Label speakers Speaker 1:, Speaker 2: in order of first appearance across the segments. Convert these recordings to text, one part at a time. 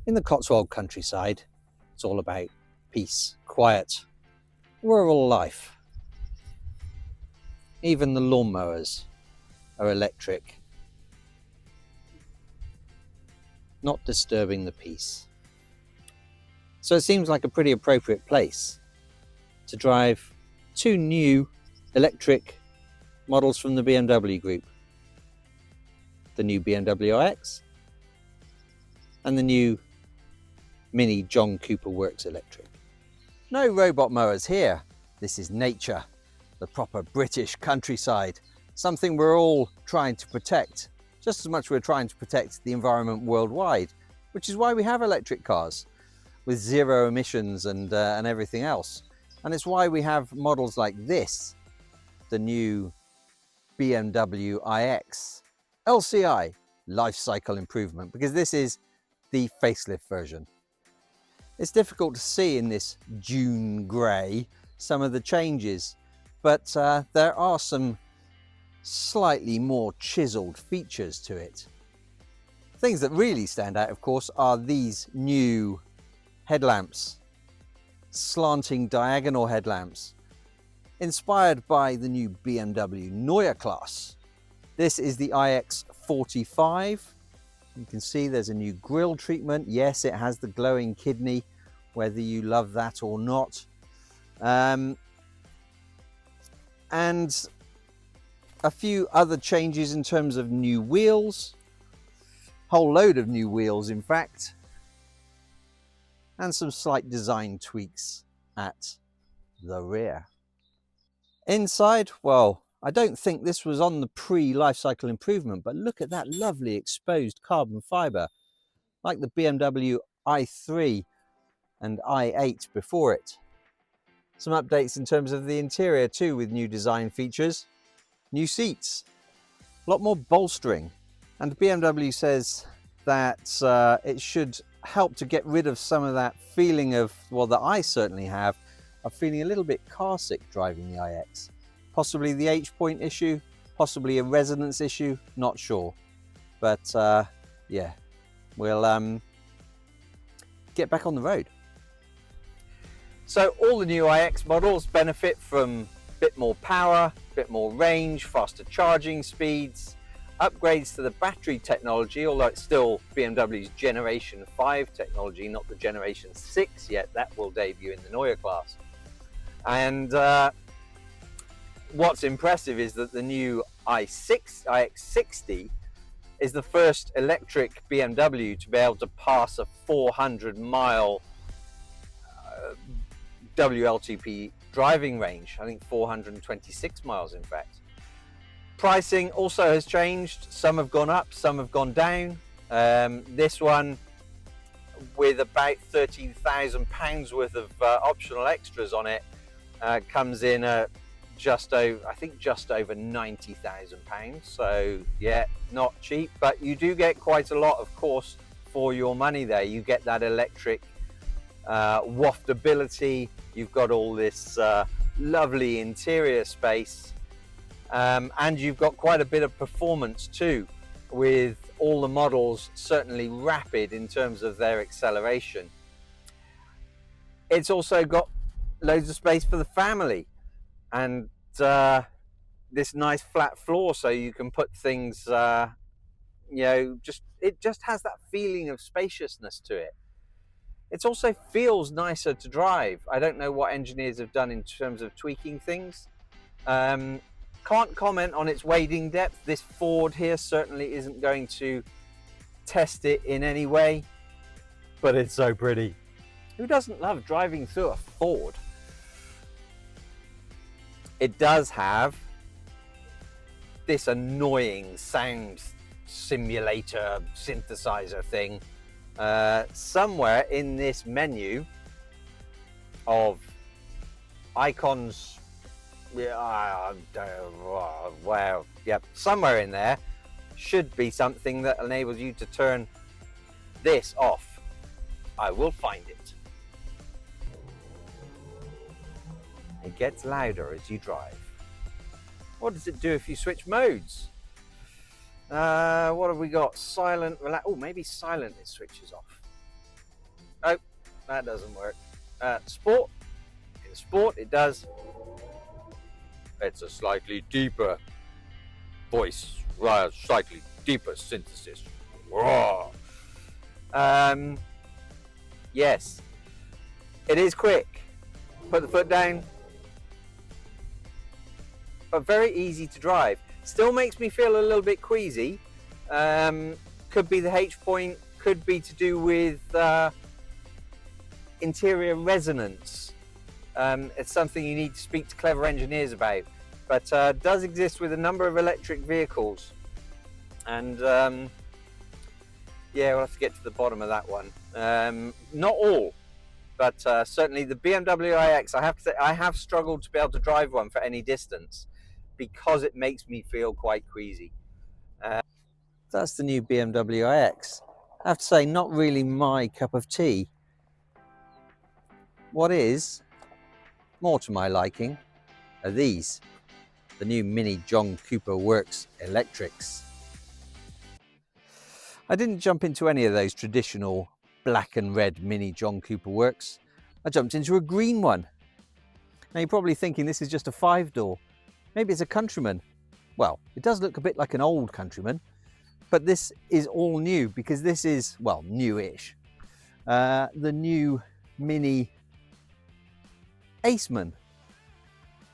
Speaker 1: In the Cotswold countryside, it's all about peace, quiet, rural life. Even the lawnmowers are electric, not disturbing the peace. So it seems like a pretty appropriate place to drive two new electric models from the BMW group. The new BMW iX and the new Mini John Cooper Works electric. No robot mowers here. This is nature, the proper British countryside, something we're all trying to protect, just as much as we're trying to protect the environment worldwide, which is why we have electric cars with zero emissions and everything else. And it's why we have models like this, the new BMW iX LCI, life cycle improvement, because this is the facelift version. It's difficult to see in this June grey some of the changes, but there are some slightly more chiseled features to it. Things that really stand out, of course, are these new headlamps, slanting diagonal headlamps, inspired by the new BMW Neue Klasse. This is the iX45. You can see there's a new grille treatment. Yes, it has the glowing kidney, whether you love that or not. And a few other changes in terms of new wheels. Whole load of new wheels, in fact. And some slight design tweaks at the rear. Inside, well, I don't think this was on the pre-life cycle improvement, but look at that lovely exposed carbon fibre, like the BMW i3 and i8 before it. Some updates in terms of the interior too, with new design features, new seats, a lot more bolstering, and BMW says that it should help to get rid of some of that feeling of, well, that I certainly have, of feeling a little bit car sick driving the iX. Possibly the H-point issue, possibly a resonance issue, not sure. But yeah, we'll get back on the road. So all the new iX models benefit from a bit more power, a bit more range, faster charging speeds, upgrades to the battery technology, although it's still BMW's Generation 5 technology, not the Generation 6 yet. That will debut in the Neue Klasse. And what's impressive is that the new iX60 is the first electric BMW to be able to pass a 400-mile WLTP driving range. I think 426 miles, in fact. Pricing also has changed. Some have gone up, some have gone down. This one, with about £13,000 worth of optional extras on it, comes in at just over £90,000. So yeah, not cheap, but you do get quite a lot, of course, for your money there. You get that electric waftability. You've got all this lovely interior space, and you've got quite a bit of performance too, with all the models certainly rapid in terms of their acceleration. It's also got loads of space for the family, and this nice flat floor, so you can put things, you know, it just has that feeling of spaciousness to it. It also feels nicer to drive. I don't know what engineers have done in terms of tweaking things. Can't comment on its wading depth. This Ford here certainly isn't going to test it in any way, but it's so pretty. Who doesn't love driving through a Ford? It does have this annoying sound simulator synthesizer thing somewhere in this menu of icons. Well, yep, somewhere in there should be something that enables you to turn this off. I will find it. It gets louder as you drive. What does it do if you switch modes? What have we got? Silent, relax. Oh, maybe silent it switches off. Oh, that doesn't work. Sport. In sport, it does. It's a slightly deeper voice, slightly deeper synthesis. Yes, it is quick. Put the foot down, but very easy to drive. Still makes me feel a little bit queasy. Could be the H point, could be to do with interior resonance. It's something you need to speak to clever engineers about, but does exist with a number of electric vehicles. And yeah, we'll have to get to the bottom of that one. Not all, but certainly the BMW iX, I have to say, I have struggled to be able to drive one for any distance because it makes me feel quite queasy. That's the new BMW iX. I have to say, not really my cup of tea. What is more to my liking are these, the new Mini John Cooper Works Electrics. I didn't jump into any of those traditional black and red Mini John Cooper Works. I jumped into a green one. Now you're probably thinking this is just a 5-door. Maybe it's a Countryman. Well, it does look a bit like an old Countryman, but this is all new because this is, well, newish. The new Mini Aceman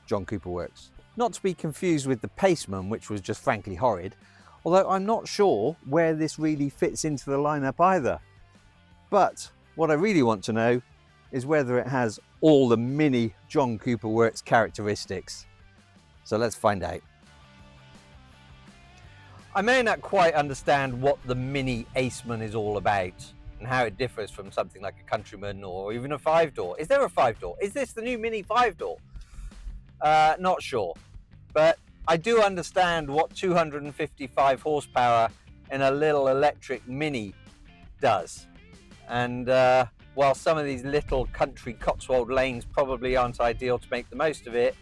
Speaker 1: John Cooper Works. Not to be confused with the Paceman, which was just frankly horrid, although I'm not sure where this really fits into the lineup either. But what I really want to know is whether it has all the Mini John Cooper Works characteristics. So let's find out. I may not quite understand what the Mini Aceman is all about and how it differs from something like a Countryman or even a 5-door. Is there a 5-door? Is this the new Mini 5-door? Not sure, but I do understand what 255 horsepower in a little electric Mini does. And while some of these little country Cotswold lanes probably aren't ideal to make the most of it,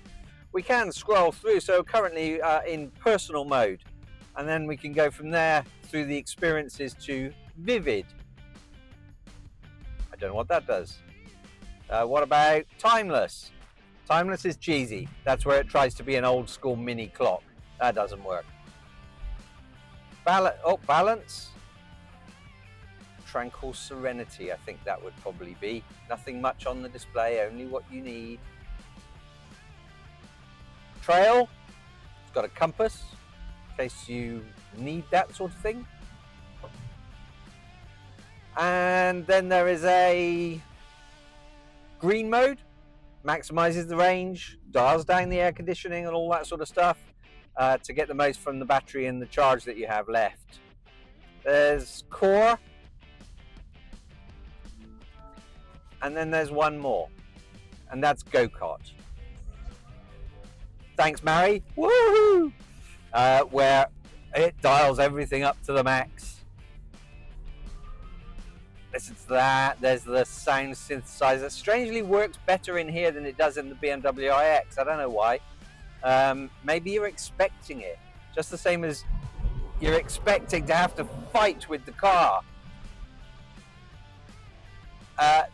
Speaker 1: we can scroll through. So currently in personal mode, and then we can go from there through the experiences to vivid. I don't know what that does. What about timeless? Timeless is cheesy. That's where it tries to be an old school mini clock. That doesn't work. Balance. Tranquil serenity, I think that would probably be. Nothing much on the display, only what you need. Trail. It's got a compass, in case you need that sort of thing. And then there is a green mode. Maximizes the range, dials down the air conditioning and all that sort of stuff to get the most from the battery and the charge that you have left. There's core, and then there's one more, and that's go-kart. Thanks, Mary. Woohoo! Where it dials everything up to the max. Listen to that. There's the sound synthesizer. Strangely works better in here than it does in the BMW iX. I don't know why. Maybe you're expecting it. Just the same as you're expecting to have to fight with the car.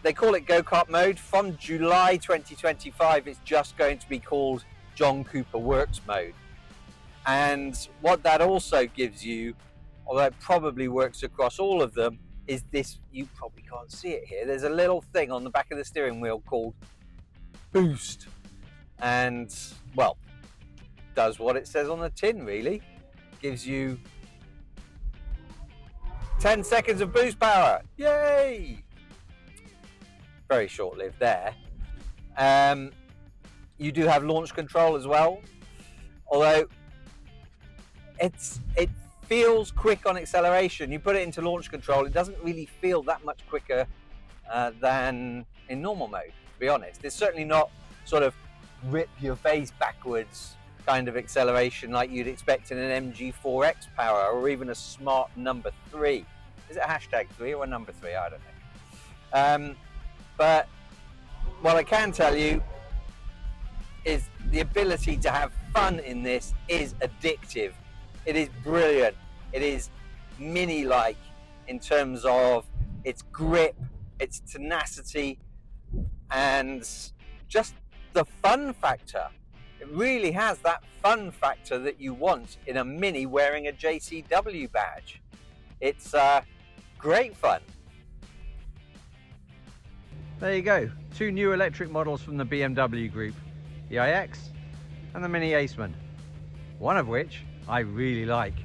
Speaker 1: They call it go-kart mode. From July 2025, it's just going to be called John Cooper Works mode. And what that also gives you, although it probably works across all of them, is this, you probably can't see it here, there's a little thing on the back of the steering wheel called boost, and well, does what it says on the tin really. Gives you 10 seconds of boost power. Yay! Very short-lived there. You do have launch control as well, although it feels quick on acceleration. You put it into launch control, it doesn't really feel that much quicker than in normal mode, to be honest. It's certainly not sort of rip your face backwards kind of acceleration like you'd expect in an MG4X power or even a smart number 3. Is it a hashtag 3 or a number 3? I don't know. But what I can tell you is the ability to have fun in this is addictive. It is brilliant. It is Mini-like in terms of its grip, its tenacity, and just the fun factor. It really has that fun factor that you want in a Mini wearing a JCW badge. It's great fun. There you go, two new electric models from the BMW group, the iX and the Mini Aceman, one of which I really like.